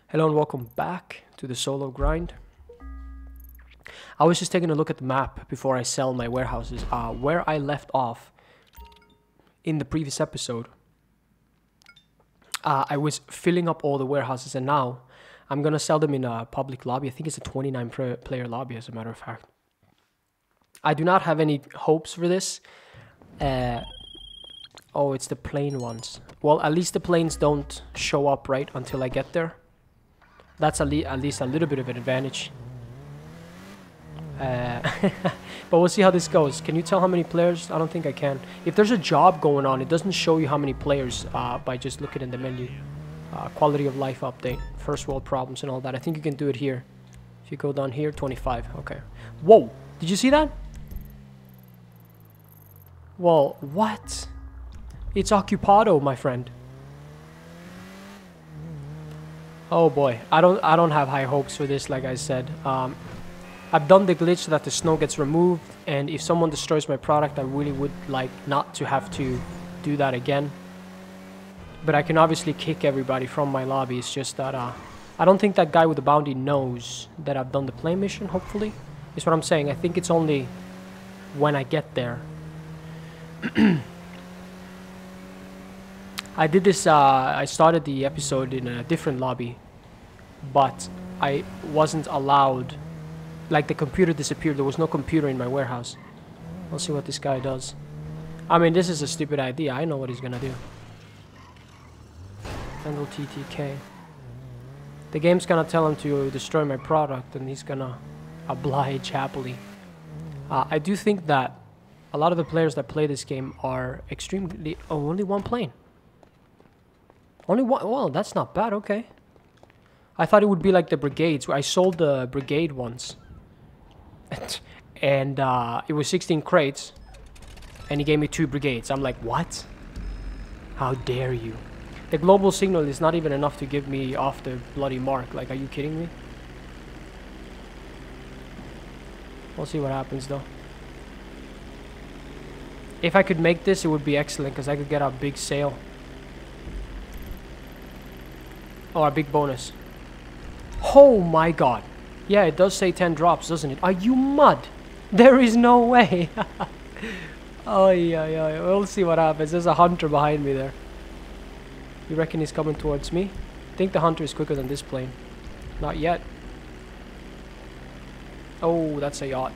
Hello and welcome back to the solo grind. I was just taking a look at the map before I sell my warehouses. Where I left off in the previous episode, I was filling up all the warehouses, and now I'm gonna sell them in a public lobby. I think it's a 29 player lobby, as a matter of fact. I do not have any hopes for this. Oh, it's the plain ones. Well, at least the planes don't show up right until I get there. That's at least a little bit of an advantage. But we'll see how this goes. Can you tell how many players? I don't think I can. If there's a job going on, it doesn't show you how many players by just looking in the menu. Quality of life update, first world problems and all that. I think you can do it here. If you go down here, 25. Okay. Whoa! Did you see that? Well, what? It's occupado, my friend. Oh boy, I don't have high hopes for this. Like I said, I've done the glitch so that the snow gets removed, and if someone destroys my product, I really would like not to have to do that again. But I can obviously kick everybody from my lobby. It's just that I don't think that guy with the bounty knows that I've done the play mission. Hopefully, is what I'm saying. I think it's only when I get there. I did this, I started the episode in a different lobby, but I wasn't allowed, like the computer disappeared. There was no computer in my warehouse. We'll see what this guy does. I mean, this is a stupid idea. I know what he's gonna do. Handle TTK. The game's gonna tell him to destroy my product, and he's gonna oblige happily. I do think that a lot of the players that play this game are extremely... Oh, only one plane. Only one? Well, that's not bad. Okay. I thought it would be like the brigades. I sold the brigade once. And it was 16 crates. And he gave me 2 brigades. I'm like, what? How dare you? The global signal is not even enough to give me off the bloody mark. Like, are you kidding me? We'll see what happens, though. If I could make this, it would be excellent, because I could get a big sale. Oh, a big bonus. Oh my god. Yeah, it does say 10 drops, doesn't it? Are you mud? There is no way. Oh, yeah. We'll see what happens. There's a hunter behind me there. You reckon he's coming towards me? I think the hunter is quicker than this plane. Not yet. Oh, that's a yacht.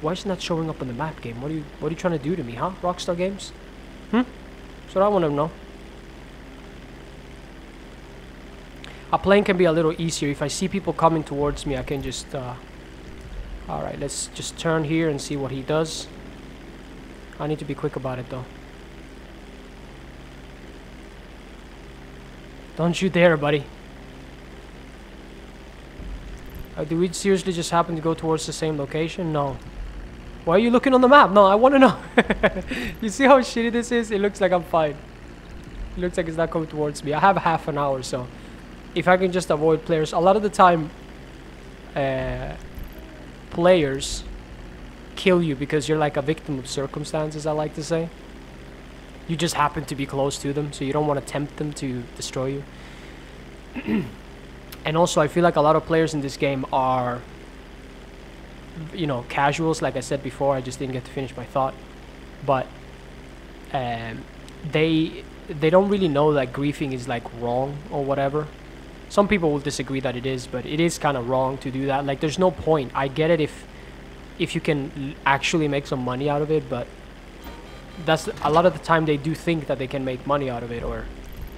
Why isn't that showing up on the map game? What are you trying to do to me, huh? Rockstar Games? That's what I want to know. A plane can be a little easier. If I see people coming towards me, I can just... Alright, let's just turn here and see what he does. I need to be quick about it, though. Don't you dare, buddy. Do we seriously just happen to go towards the same location? No. Why are you looking on the map? No, I want to know. You see how shitty this is? It looks like I'm fine. It looks like it's not coming towards me. I have half an hour, so... If I can just avoid players, a lot of the time, players kill you because you're like a victim of circumstances, I like to say. You just happen to be close to them, so you don't want to tempt them to destroy you. And also, I feel like a lot of players in this game are, you know, casuals. Like I said before, I just didn't get to finish my thought. But they don't really know that griefing is like wrong or whatever. Some people will disagree that it is, but it is kind of wrong to do that. Like, there's no point. I get it if you can actually make some money out of it, but that's a lot of the time they do think that they can make money out of it, or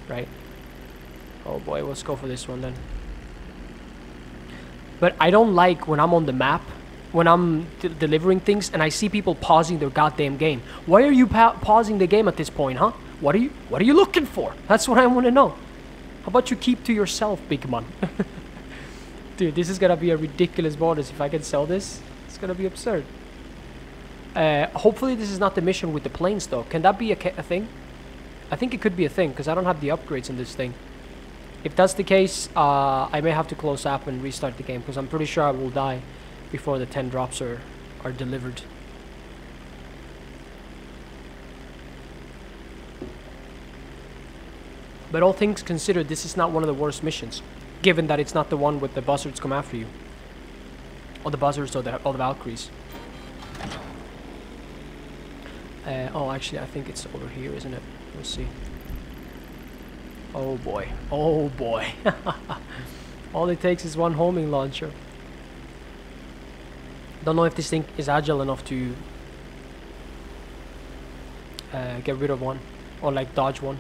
right? Oh boy, let's go for this one then. But I don't like when I'm on the map, when I'm delivering things, and I see people pausing their goddamn game. Why are you pausing the game at this point, huh? What are you looking for? That's what I want to know. How about you keep to yourself, big man? Dude, this is gonna be a ridiculous bonus. If I can sell this, it's gonna be absurd. Hopefully this is not the mission with the planes, though. Can that be a thing? I think it could be a thing, because I don't have the upgrades in this thing. If that's the case, I may have to close app and restart the game, because I'm pretty sure I will die before the 10 drops are delivered. But all things considered, this is not one of the worst missions, given that it's not the one with the buzzards come after you. Or the buzzards or the Valkyries. Oh, actually, I think it's over here, isn't it? Let's see. Oh boy. Oh boy. All it takes is one homing launcher. Don't know if this thing is agile enough to get rid of one. Or like dodge one.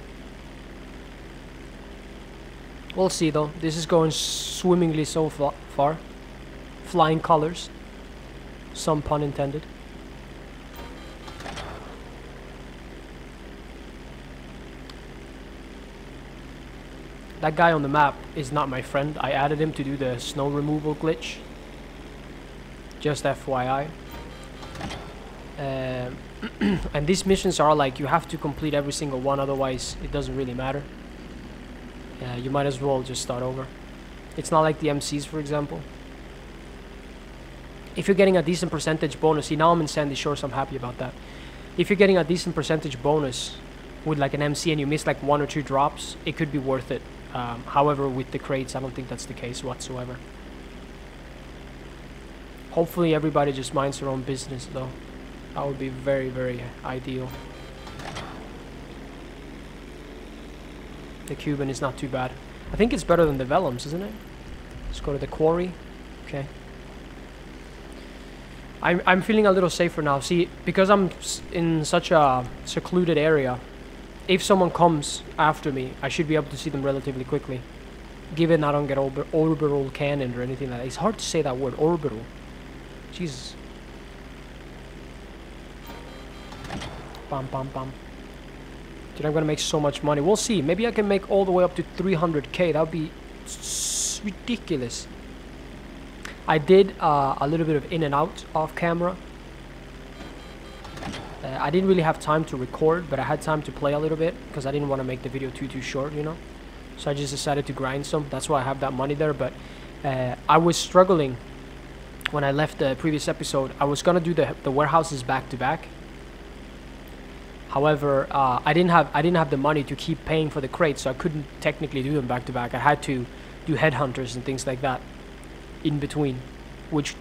We'll see though. This is going swimmingly so far. Flying colors. Some pun intended. That guy on the map is not my friend. I added him to do the snow removal glitch. Just FYI. And these missions are like, you have to complete every single one, otherwise it doesn't really matter. You might as well just start over. It's not like the MCs, for example. If you're getting a decent percentage bonus, see now I'm in Sandy Shore, so I'm happy about that. If you're getting a decent percentage bonus with like an MC and you miss like 1 or 2 drops, it could be worth it. However, with the crates, I don't think that's the case whatsoever. Hopefully everybody just minds their own business though. That would be very, very ideal. The Cuban is not too bad. I think it's better than the Vellums, isn't it? Let's go to the quarry. Okay. I'm feeling a little safer now. See, because I'm in such a secluded area, if someone comes after me, I should be able to see them relatively quickly. Given I don't get orbital cannon or anything like that. It's hard to say that word, orbital. Jesus. Bam, bam, bam. Dude, I'm gonna make so much money. We'll see. Maybe I can make all the way up to 300k. That would be ridiculous. I did a little bit of in and out off camera. I didn't really have time to record, but I had time to play a little bit because I didn't want to make the video too short, you know. So I just decided to grind some. That's why I have that money there. But I was struggling when I left the previous episode. I was gonna do the warehouses back to back. However, I didn't have the money to keep paying for the crates, so I couldn't technically do them back to back. I had to do headhunters and things like that in between, which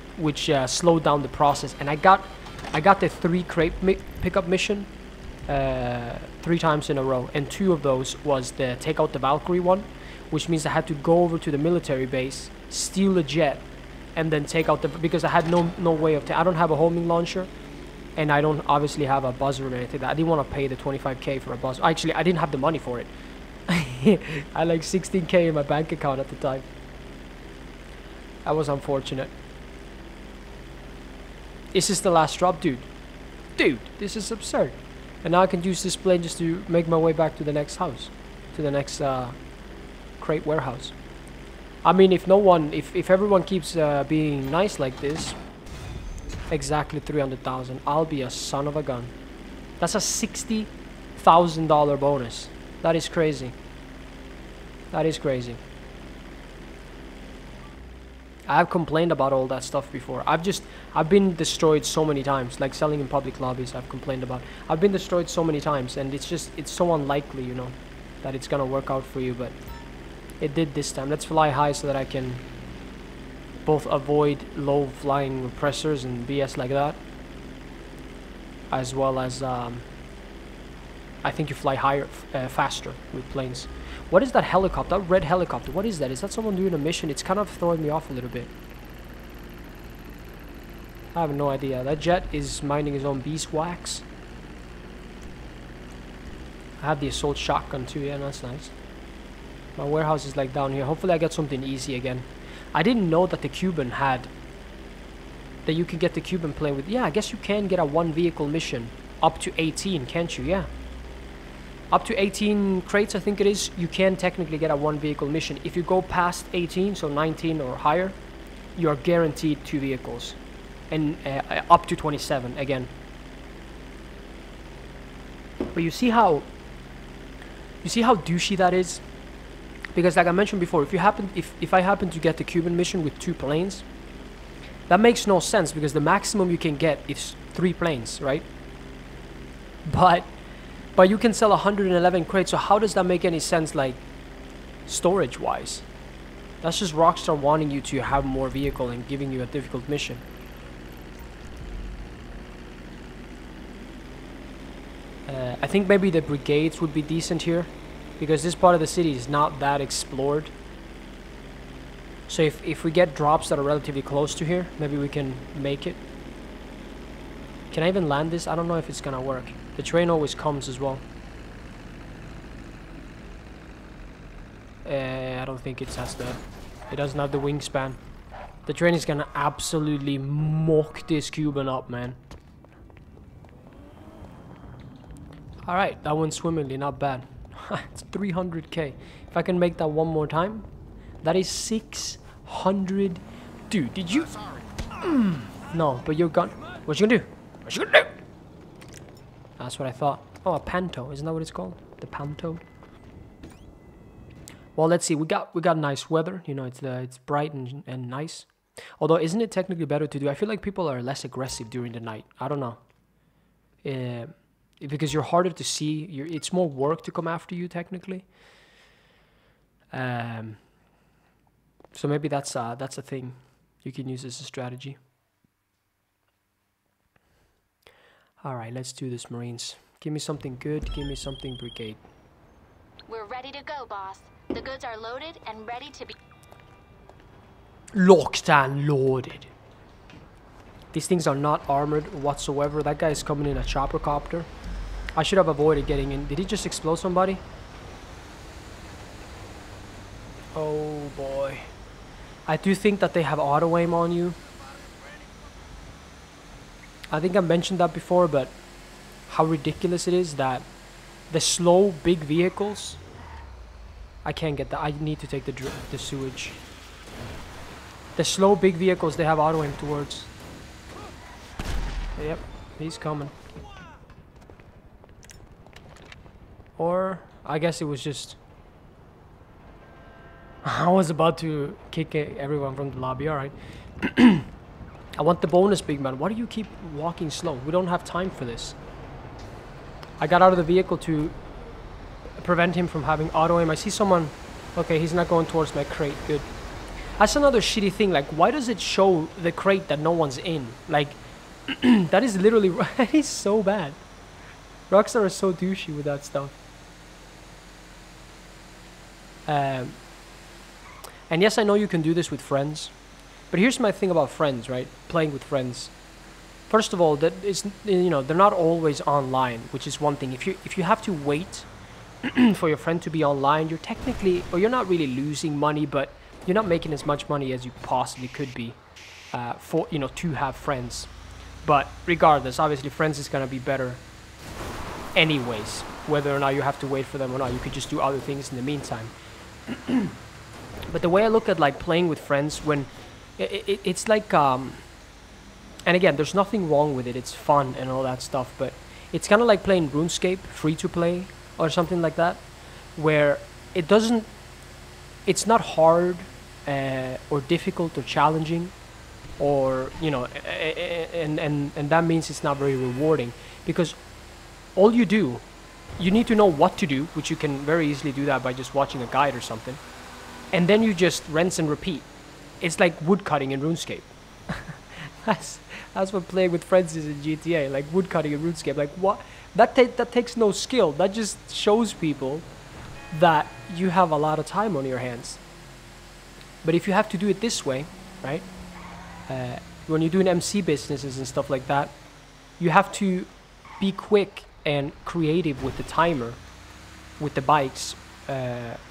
slowed down the process. And I got the 3 crate pickup mission 3 times in a row, and 2 of those was the take out the Valkyrie one, which means I had to go over to the military base, steal a jet, and then take out the, because I had no way of I don't have a homing launcher, and I don't obviously have a buzzer or anything. I didn't want to pay the 25k for a buzzer. Actually, I didn't have the money for it. I had like 16k in my bank account at the time. That was unfortunate. Is this the last drop? Dude, this is absurd. And now I can use this plane just to make my way back to the next house, to the next crate warehouse. I mean, if everyone keeps being nice like this, exactly 300,000, I'll be a son of a gun. That's a $60,000 bonus. That is crazy. That is crazy. I've complained about all that stuff before. I've been destroyed so many times, like selling in public lobbies. I've complained about. I've been destroyed so many times, and it's so unlikely, you know, that it's gonna work out for you. But it did this time. Let's fly high so that I can both avoid low flying repressors and BS like that, as well as I think you fly higher, faster with planes. What is that helicopter? That red helicopter. What is that? Is that someone doing a mission? It's kind of throwing me off a little bit. I have no idea. That jet is minding his own beeswax. I have the assault shotgun too. Yeah, that's nice. My warehouse is like down here. Hopefully I get something easy again. I didn't know that the Cuban had... that you can get the Cuban plane with... Yeah, I guess you can get a 1 vehicle mission. Up to 18, can't you? Yeah. Up to 18 crates, I think it is, you can technically get a 1 vehicle mission. If you go past 18, so 19 or higher, you are guaranteed 2 vehicles. And up to 27, again. But you see how douchey that is? Because like I mentioned before, if I happen to get the Cuban mission with 2 planes, that makes no sense because the maximum you can get is 3 planes, right? But But you can sell 111 crates, so how does that make any sense, like, storage-wise? That's just Rockstar wanting you to have more vehicle and giving you a difficult mission. I think maybe the brigades would be decent here, because this part of the city is not that explored. So if we get drops that are relatively close to here, maybe we can make it. Can I even land this? I don't know if it's gonna work. The train always comes as well. I don't think it has the... It doesn't have the wingspan. The train is gonna absolutely mock this Cuban up, man. Alright, that went swimmingly, not bad. It's 300k. If I can make that one more time, that is 600... Dude, did you... No, but you're gone. What you gonna do? What you gonna do? That's what I thought. Oh, a panto. Isn't that what it's called? The panto? Well, let's see. We got nice weather. You know, it's bright and nice. Although, isn't it technically better to do? I feel like people are less aggressive during the night. I don't know. Because you're harder to see. It's more work to come after you, technically. So maybe that's a thing you can use as a strategy. All right, let's do this, Marines. Give me something good. Give me something brigade. We're ready to go, boss. The goods are loaded and ready to be... Locked and loaded. These things are not armored whatsoever. That guy is coming in a chopper copter. I should have avoided getting in. Did he just explode somebody? Oh boy. I do think that they have auto aim on you. I think I mentioned that before, but how ridiculous it is that the slow big vehicles... I can't get that. I need to take the sewage. The slow big vehicles, they have auto aim towards. Yep, he's coming. Or I guess it was just... I was about to kick everyone from the lobby. Alright. I want the bonus, big man. Why do you keep walking slow? We don't have time for this. I got out of the vehicle to prevent him from having auto aim. I see someone... Okay, he's not going towards my crate. Good. That's another shitty thing. Like, why does it show the crate that no one's in? Like, that is literally... That is so bad. Rockstar is so douchey with that stuff. And yes, I know you can do this with friends. But here's my thing about friends, right? Playing with friends. First of all, that is, you know, they're not always online, which is one thing. If you have to wait for your friend to be online, you're technically, or you're not really losing money, but you're not making as much money as you possibly could be for, you know, to have friends. But regardless, obviously friends is gonna be better anyways, whether or not you have to wait for them or not. You could just do other things in the meantime. But the way I look at like playing with friends, when it's like and again, there's nothing wrong with it, it's fun and all that stuff, but it's kind of like playing RuneScape free to play or something like that, where it's not hard or difficult or challenging, or you know, and that means it's not very rewarding, because all you need to know what to do, which you can very easily do that by just watching a guide or something, and then you just rinse and repeat. It's like woodcutting in RuneScape. That's what playing with friends is in GTA, like woodcutting in RuneScape. Like what? That takes no skill. That just shows people that you have a lot of time on your hands. But if you have to do it this way, right? When you're doing MC businesses and stuff like that, you have to be quick and creative with the timer, with the bikes,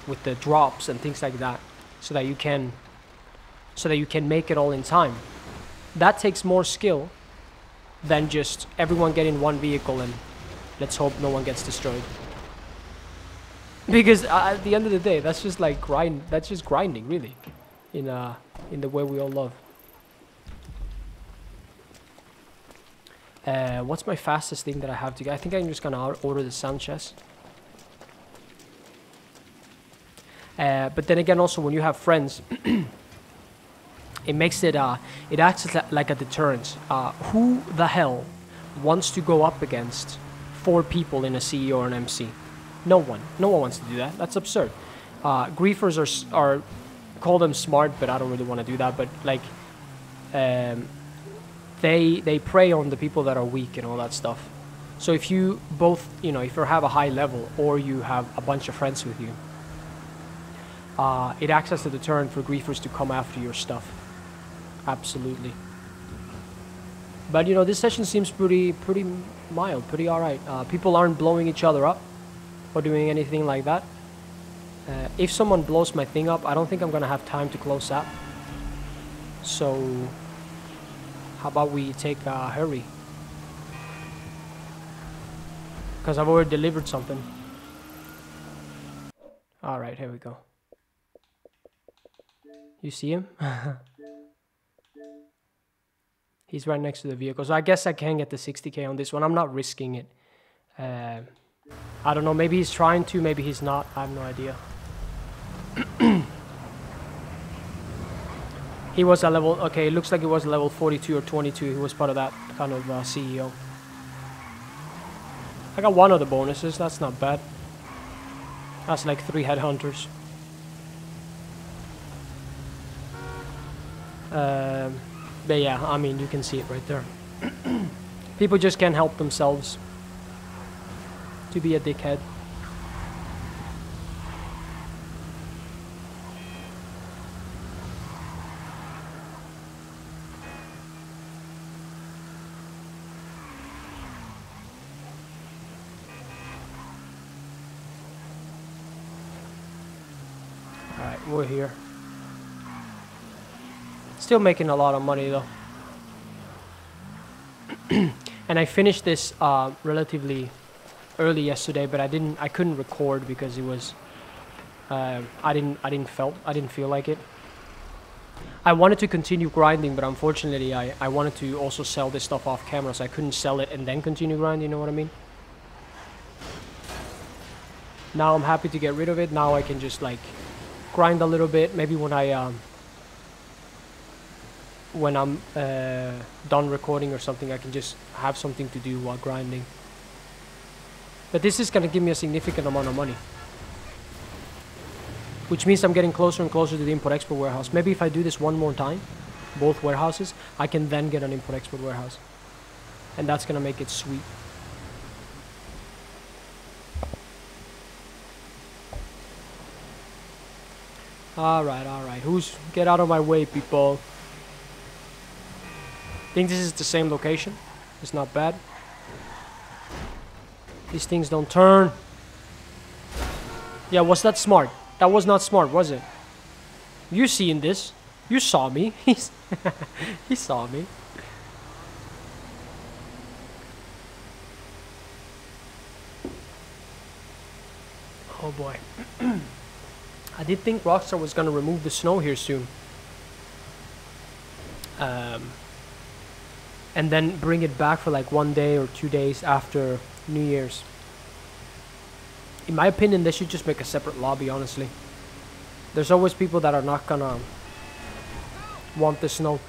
with the drops and things like that, so that you can make it all in time. That takes more skill than just everyone get in one vehicle and let's hope no one gets destroyed. Because at the end of the day, that's just like that's just grinding, really, in the way we all love. What's my fastest thing that I have to get? I think I'm just gonna order the Sanchez. But then again, also when you have friends, it makes it it acts like a deterrent. Who the hell wants to go up against 4 people in a CEO or an MC. No one wants to do that. That's absurd. Griefers are call them smart, but I don't really want to do that. But like, they prey on the people that are weak and all that stuff. So if you both, you know, if you have a high level or you have a bunch of friends with you, it acts as a deterrent for griefers to come after your stuff. Absolutely. But you know, this session seems pretty mild, pretty alright. People aren't blowing each other up or doing anything like that. If someone blows my thing up, I don't think I'm gonna have time to close that. So how about we take a hurry? Because I've already delivered something. Alright, here we go. You see him? He's right next to the vehicle. So I guess I can get the 60k on this one. I'm not risking it. I don't know. Maybe he's trying to. Maybe he's not. I have no idea. He was a level... Okay, it looks like he was level 42 or 22. He was part of that kind of CEO. I got one of the bonuses. That's not bad. That's like 3 headhunters. But yeah, I mean, you can see it right there. People just can't help themselves to be a dickhead. Alright, we're here. Still making a lot of money though. And I finished this relatively early yesterday, but I couldn't record because it was I didn't feel like it. I wanted to continue grinding, but unfortunately I wanted to also sell this stuff off camera, so I couldn't sell it and then continue grinding, you know what I mean? Now I'm happy to get rid of it. Now I can just like grind a little bit, maybe when I'm done recording or something, I can just have something to do while grinding. But this is gonna give me a significant amount of money, which means I'm getting closer and closer to the import-export warehouse. Maybe if I do this one more time, both warehouses, I can then get an import-export warehouse, and that's gonna make it sweet. Alright, get out of my way, people. I think this is the same location. It's not bad. These things don't turn. Yeah, was that smart? That was not smart, was it? You seeing this? You saw me. He saw me. Oh boy. I did think Rockstar was gonna remove the snow here soon. And then bring it back for like 1 day or 2 days after New Year's. In my opinion, they should just make a separate lobby, honestly. There's always people that are not gonna want the snow.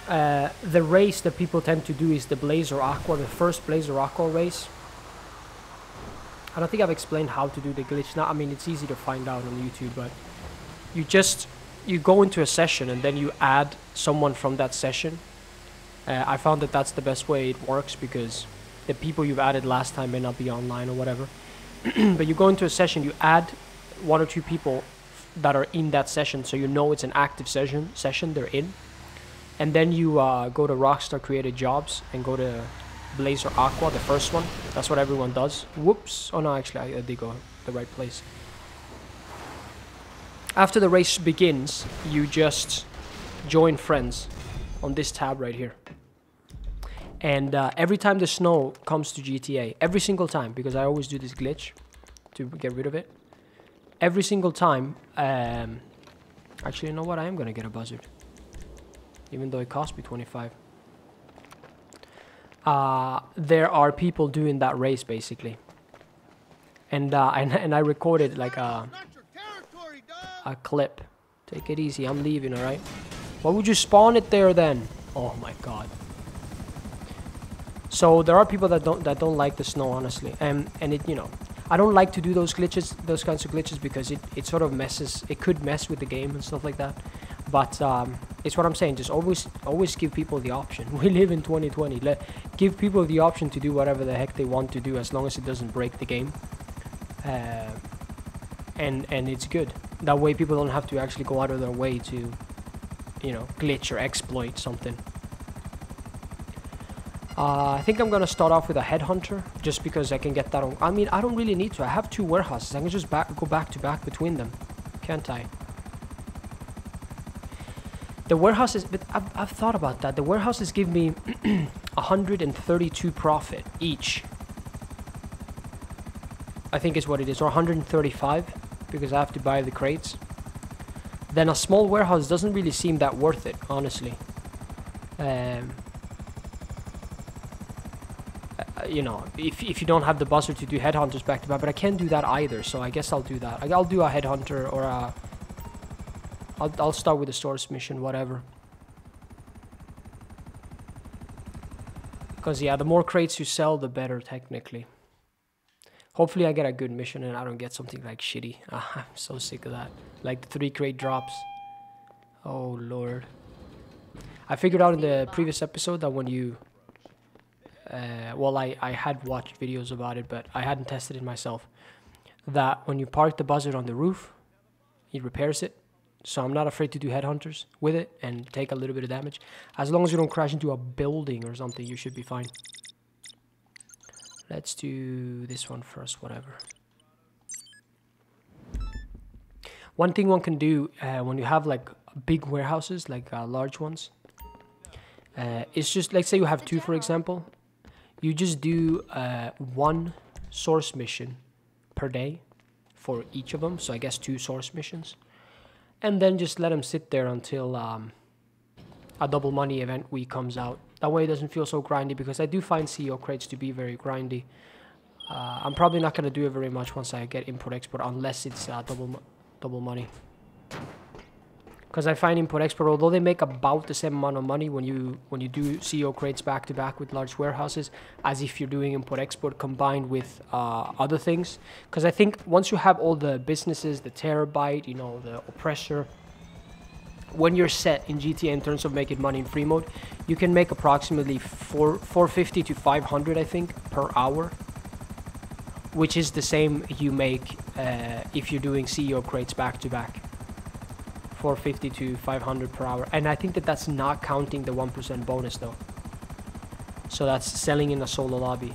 The race that people tend to do is the Blazer Aqua, the first Blazer Aqua race. I don't think I've explained how to do the glitch. Now, I mean, it's easy to find out on YouTube, but you go into a session and then you add someone from that session. I found that that's the best way it works because the people you've added last time may not be online or whatever. But you go into a session, you add 1 or 2 people that are in that session, so you know it's an active session they're in. And then you go to Rockstar Created Jobs and go to Blazer Aqua, the first one. That's what everyone does. Whoops. Oh no, actually I did go the right place. After the race begins, you just join friends on this tab right here. And every time the snow comes to GTA, every single time, because I always do this glitch to get rid of it. Every single time, actually, you know what? I am gonna get a buzzard, even though it cost me 25. There are people doing that race basically, and I recorded like a clip. Take it easy. I'm leaving. All right. Why would you spawn it there then? Oh my god. So there are people that don't like the snow, honestly, and it, you know, I don't like to do those glitches, those kinds of glitches, because it sort of messes, it could mess with the game and stuff like that. But it's what I'm saying, just always give people the option. We live in 2020. Give people the option to do whatever the heck they want to do, as long as it doesn't break the game. And it's good. That way people don't have to actually go out of their way to, you know, glitch or exploit something. I think I'm gonna start off with a headhunter, just because I can get that on. I mean, I don't really need to. I have 2 warehouses. I can just go back to back between them, can't I? The warehouses, but I've thought about that. The warehouses give me 132 profit each. I think is what it is, or 135, because I have to buy the crates. Then a small warehouse doesn't really seem that worth it, honestly. You know, if you don't have the buzzer to do headhunters back to back, but I can't do that either, so I guess I'll do that. I'll do a headhunter, or a... I'll start with the source mission, whatever. Because, yeah, the more crates you sell, the better, technically. Hopefully I get a good mission and I don't get something like shitty. I'm so sick of that. Like the 3 crate drops. Oh, Lord. I figured out in the previous episode that when you... well, I had watched videos about it, but I hadn't tested it myself. That when you park the buzzard on the roof, it repairs it. So I'm not afraid to do headhunters with it and take a little bit of damage. As long as you don't crash into a building or something, you should be fine. Let's do this one first, whatever. One thing one can do when you have like big warehouses, like large ones, it's just, like say you have 2, for example. You just do 1 source mission per day for each of them. So I guess 2 source missions. And then just let them sit there until a double money event week comes out. That way it doesn't feel so grindy, because I do find CEO crates to be very grindy. I'm probably not going to do it very much once I get import-export, unless it's double money. Because I find import-export, although they make about the same amount of money when you do CEO crates back-to-back with large warehouses, as if you're doing import-export combined with other things. Because I think once you have all the businesses, the terabyte, you know, the oppressor, when you're set in GTA in terms of making money in free mode, you can make approximately 450 to 500, I think, per hour. Which is the same you make if you're doing CEO crates back-to-back. 450 to 500 per hour, and I think that's not counting the 1% bonus though. So that's selling in a solo lobby,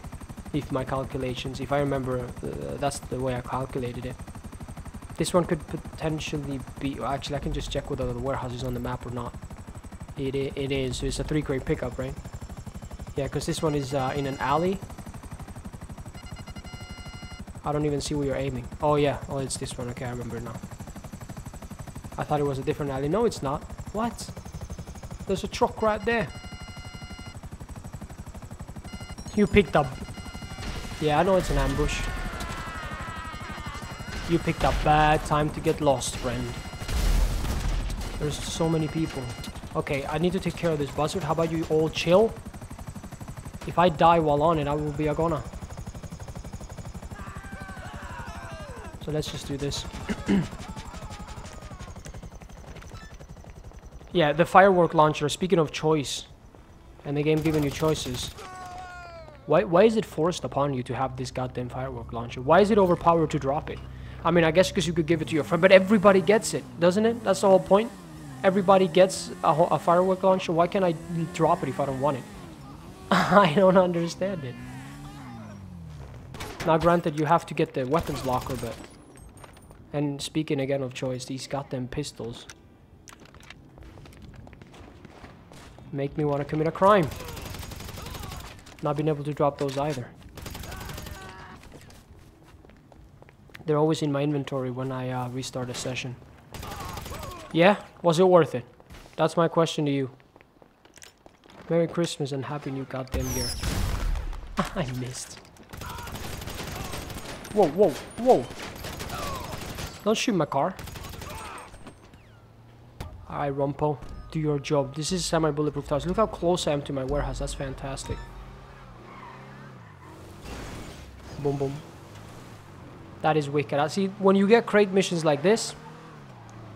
if my calculations, if I remember, that's the way I calculated it. This one could potentially be, actually I can just check whether the warehouse is on the map or not. It is, so it's a 3 crate pickup, right? Yeah, because this one is in an alley. I don't even see where you're aiming. Oh yeah, oh it's this one, okay, I remember now. I thought it was a different alley. No, it's not. What? There's a truck right there. You picked up... Yeah, I know it's an ambush. You picked a bad time to get lost, friend. There's so many people. Okay, I need to take care of this buzzard. How about you all chill? If I die while on it, I will be a goner. So let's just do this. Yeah, the firework launcher, speaking of choice, and the game giving you choices, why is it forced upon you to have this goddamn firework launcher? Why is it overpowered to drop it? I mean, I guess because you could give it to your friend, but everybody gets it, doesn't it? That's the whole point. Everybody gets a firework launcher. Why can't I drop it if I don't want it? I don't understand it. Now, granted, you have to get the weapons locker, but... And speaking again of choice, these goddamn pistols make me want to commit a crime. Not being able to drop those either. They're always in my inventory when I restart a session. Yeah? Was it worth it? That's my question to you. Merry Christmas and Happy New Goddamn Year. I missed. Whoa, whoa, whoa. Don't shoot my car. Alright, Rumpo. Do your job. This is semi-bulletproof tires. Look how close I am to my warehouse. That's fantastic. boom, boom. That is wicked. I see, when you get crate missions like this,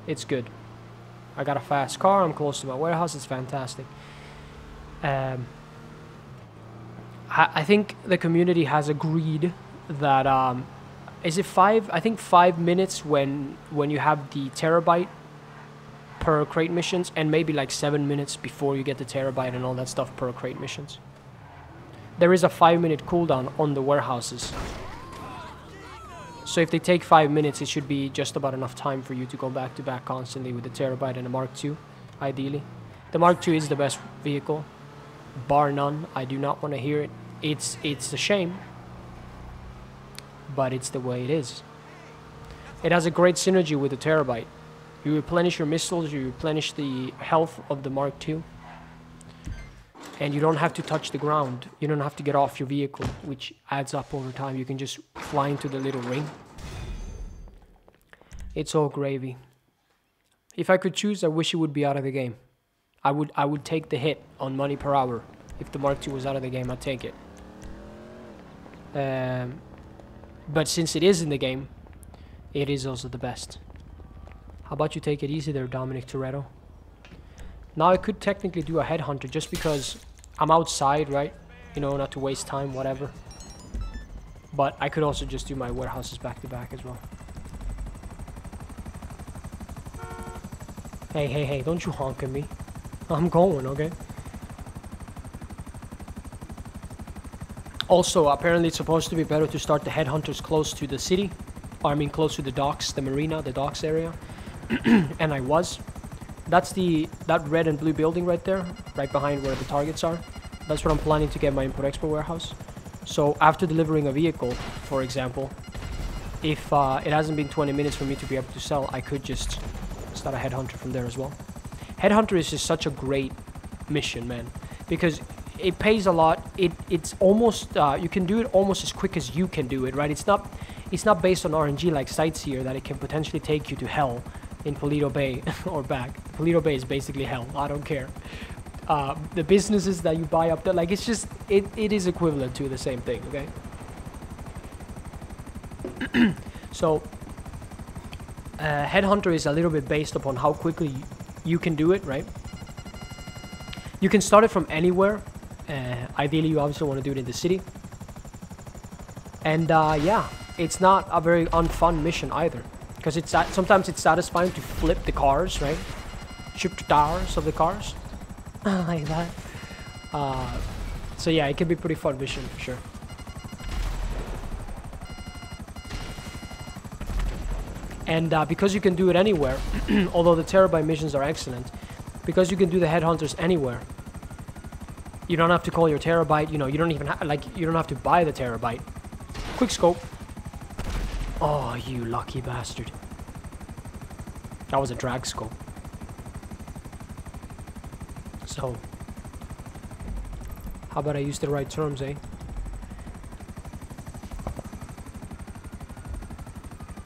it's good. I got a fast car. I'm close to my warehouse. It's fantastic. I think the community has agreed that is it 5? I think 5 minutes when you have the terabyte per crate missions, and maybe like 7 minutes before you get the terabyte and all that stuff per crate missions. There is a 5-minute cooldown on the warehouses. So if they take 5 minutes, it should be just about enough time for you to go back to back constantly with the terabyte and the Mark II, ideally. The Mark II is the best vehicle, bar none. I do not want to hear it. It's a shame, but it's the way it is. It has a great synergy with the terabyte. You replenish your missiles, you replenish the health of the Mark II, and you don't have to touch the ground. You don't have to get off your vehicle, which adds up over time. You can just fly into the little ring. It's all gravy. If I could choose, I wish it would be out of the game. I would take the hit on money per hour. If the Mark II was out of the game, I'd take it. But since it is in the game, it is also the best. How about you take it easy there, Dominic Toretto? Now I could technically do a headhunter just because I'm outside, right? You know, not to waste time, whatever. But I could also just do my warehouses back to back as well. Hey, hey, hey, don't you honk at me. I'm going, okay? Also, apparently it's supposed to be better to start the headhunters close to the city. Or I mean close to the docks, the marina, the docks area. And I was. That's that red and blue building right there, right behind where the targets are. That's where I'm planning to get my import-export warehouse. So after delivering a vehicle, for example, if it hasn't been 20 minutes for me to be able to sell, I could just start a headhunter from there as well. Headhunter is just such a great mission, man, because it pays a lot. It's almost you can do it almost as quick as you can do it, right? It's not based on RNG like Sightseer that it can potentially take you to hell in Polito Bay or back. Polito Bay is basically hell. I don't care. The businesses that you buy up there, like, it's just it is equivalent to the same thing, okay? So Headhunter is a little bit based upon how quickly you can do it, right? You can start it from anywhere. Ideally, you obviously want to do it in the city. And yeah, it's not a very unfun mission either, because sometimes it's satisfying to flip the cars, right? Shoot the tires of the cars like that. So yeah, it can be a pretty fun mission for sure. And because you can do it anywhere, although the terabyte missions are excellent, because you can do the headhunters anywhere, you don't have to call your terabyte. You know, you don't even you don't have to buy the terabyte. Quick scope. Oh, you lucky bastard! That was a drag scope. So, how about I use the right terms, eh?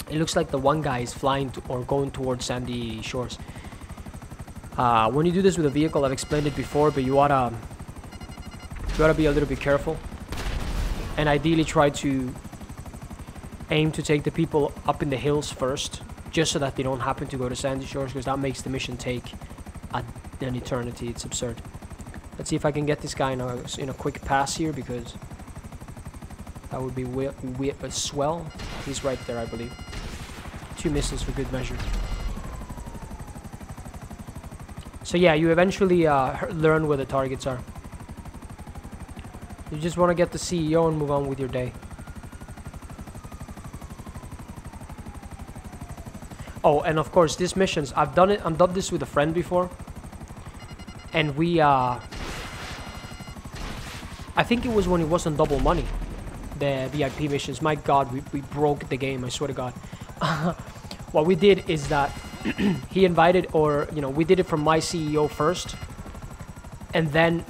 It looks like the one guy is flying or going towards Sandy Shores. When you do this with a vehicle, I've explained it before, but you oughta be a little bit careful, and ideally try to aim to take the people up in the hills first, just so that they don't happen to go to Sandy Shores, because that makes the mission take an eternity. It's absurd. Let's see if I can get this guy in a quick pass here, because that would be swell. He's right there, I believe. 2 missiles for good measure. So yeah, you eventually learn where the targets are. You just want to get the CEO and move on with your day. Oh, and of course, these missions, I've done this with a friend before, and we I think it was when it was on double money, the VIP missions. My God, we broke the game, I swear to God. What we did is that he invited, or we did it from my CEO first, and then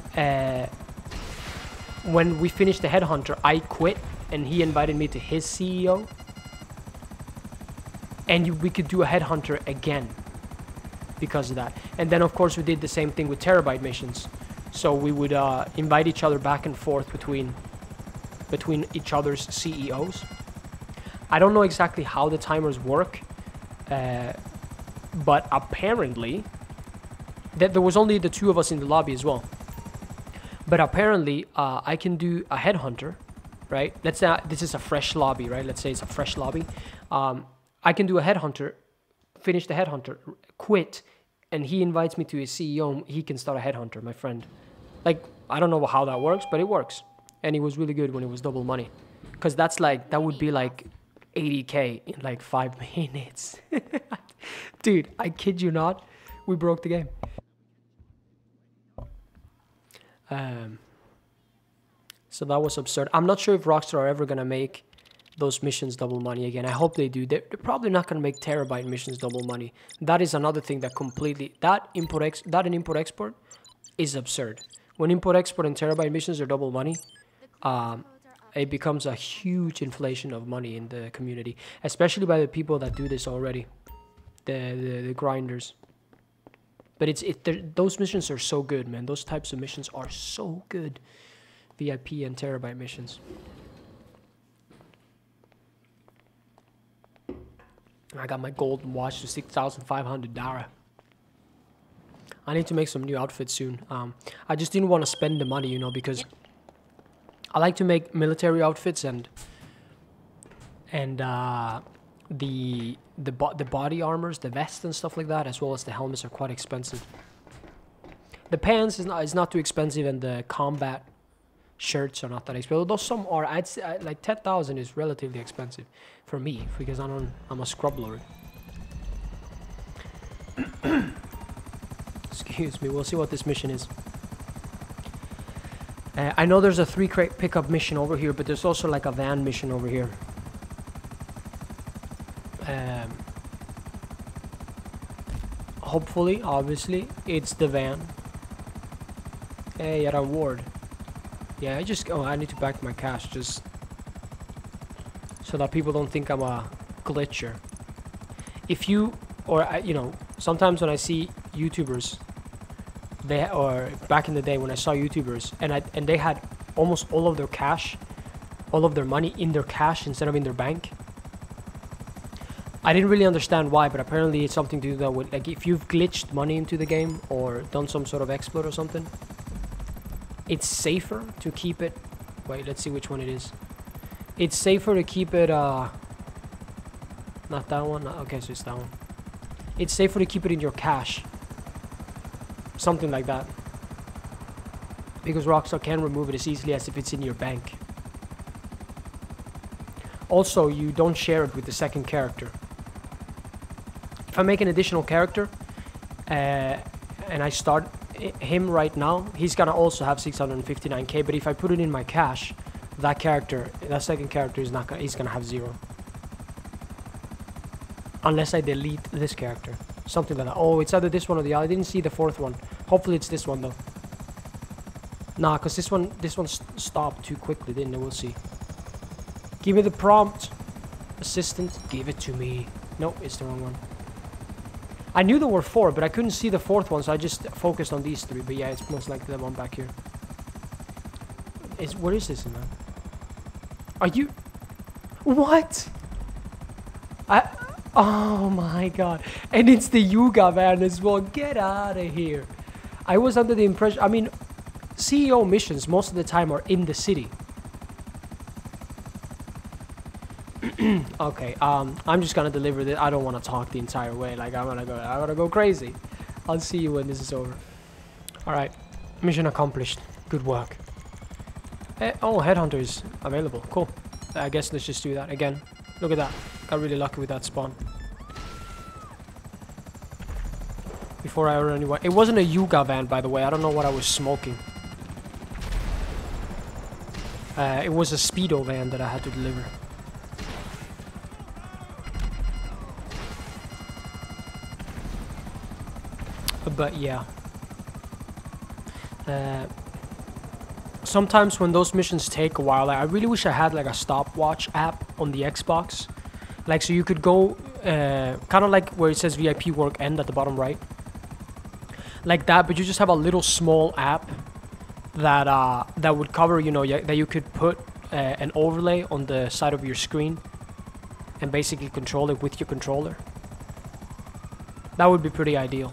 when we finished the headhunter, I quit and he invited me to his CEO, and we could do a headhunter again because of that. And then of course we did the same thing with terabyte missions, so we would invite each other back and forth between between each other's CEOs. I don't know exactly how the timers work, but apparently there was only the two of us in the lobby as well. But apparently I can do a headhunter, right? Let's say this is a fresh lobby, right? Let's say it's a fresh lobby. I can do a headhunter, finish the headhunter, quit, and he invites me to his CEO. He can start a headhunter, my friend. Like, I don't know how that works, but it works. And it was really good when it was double money. Because that's like, that would be like 80K in like 5 minutes. Dude, I kid you not. We broke the game. So that was absurd. I'm not sure if Rockstar are ever going to make those missions double money again. I hope they do. They're probably not going to make terabyte missions double money. That is another thing that completely... That and import-export is absurd. When import-export and terabyte missions are double money, it becomes a huge inflation of money in the community. Especially by the people that do this already. The grinders. But those missions are so good, man. Those types of missions are so good. VIP and terabyte missions. I got my golden watch to $6,500. I need to make some new outfits soon. I just didn't want to spend the money, you know, because I like to make military outfits and the body armors, the vests and stuff like that, as well as the helmets are quite expensive. The pants is not too expensive, and the combat shirts are not that expensive. Though some are. I'd say like 10,000 is relatively expensive for me because I'm a scrub lord. Excuse me. We'll see what this mission is. I know there's a 3 crate pickup mission over here, but there's also like a van mission over here. Hopefully, obviously, it's the van. Hey, a reward. Yeah, I need to back my cash just so that people don't think I'm a glitcher. If you, or you know, sometimes when I see YouTubers, or back in the day when I saw YouTubers and they had almost all of their cash, all of their money in their cash instead of in their bank. I didn't really understand why, but apparently it's something to do with, like, if you've glitched money into the game or done some sort of exploit or something, it's safer to keep it. Wait, let's see which one it is. It's safer to keep it, not that one. Okay, so it's that one. It's safer to keep it in your cash. Something like that. Because Rockstar can remove it as easily as if it's in your bank. Also, you don't share it with the second character. If I make an additional character, and I start him right now, he's gonna also have 659k, but if I put it in my cash, that second character is not gonna, he's gonna have 0. Unless I delete this character. Something like that. Oh, it's either this one or the other. I didn't see the 4th one. Hopefully it's this one though. Nah, cause this one stopped too quickly, didn't it? We'll see. Give me the prompt. Assistant, give it to me. No, it's the wrong one. I knew there were 4, but I couldn't see the 4th one, so I just focused on these 3. But yeah, it's most likely the one back here. What is this, man? Are you... What? Oh my god. And it's the Yuga van as well. Get out of here. I was under the impression... I mean, CEO missions most of the time are in the city. Okay, I'm just gonna deliver this. I don't want to talk the entire way. Like, I'm gonna go crazy. I'll see you when this is over. Alright, mission accomplished. Good work. Oh, Headhunter is available. Cool. I guess let's just do that again. Look at that. Got really lucky with that spawn. Before I run anywhere. It wasn't a Yuga van, by the way. I don't know what I was smoking. It was a Speedo van that I had to deliver. But yeah. Sometimes when those missions take a while, I really wish I had like a stopwatch app on the Xbox. Like, so you could go, kind of like where it says VIP work end at the bottom right. Like that, but you just have a little small app that that would cover, you know, that you could put an overlay on the side of your screen and basically control it with your controller. That would be pretty ideal.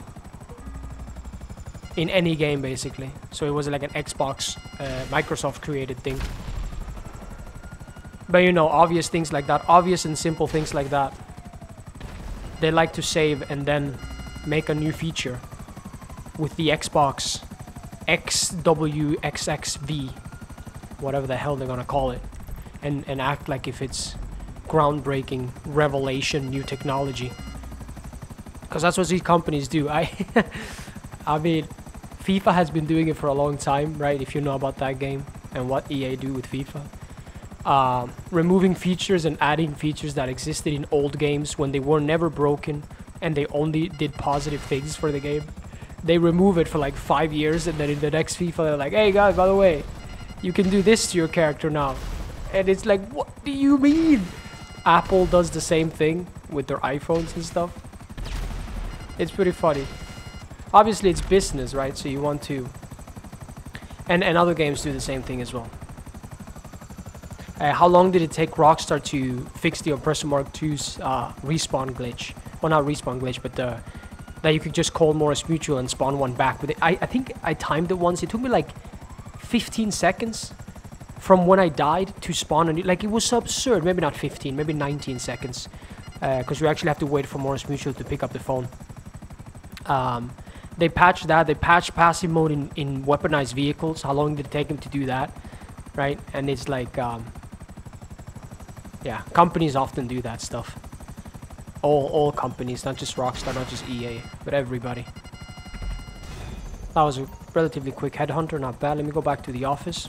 In any game, basically. So it was like an Xbox, Microsoft created thing. But you know, obvious things like that, obvious and simple things like that, they like to save and then make a new feature with the Xbox XWXXV, whatever the hell they're gonna call it, and act like if it's groundbreaking, revelation, new technology. Because that's what these companies do. I mean, FIFA has been doing it for a long time, right? If you know about that game and what EA do with FIFA. Removing features and adding features that existed in old games when they were never broken and they only did positive things for the game. They remove it for like 5 years, and then in the next FIFA they're like, hey guys, by the way, you can do this to your character now. And it's like, what do you mean? Apple does the same thing with their iPhones and stuff. It's pretty funny. Obviously it's business, right? So you want to... And other games do the same thing as well. How long did it take Rockstar to fix the Oppressor Mark II's respawn glitch? Well, not respawn glitch, but that you could just call Morris Mutual and spawn one back with it. I think I timed it once. It took me like 15 seconds from when I died to spawn. And like, it was so absurd. Maybe not 15, maybe 19 seconds. Because we actually have to wait for Morris Mutual to pick up the phone. They patched that. They patched passive mode in weaponized vehicles. How long did it take them to do that? Right? And it's like... yeah, companies often do that stuff. All companies, not just Rockstar, not just EA, but everybody. That was a relatively quick headhunter, not bad. Let me go back to the office.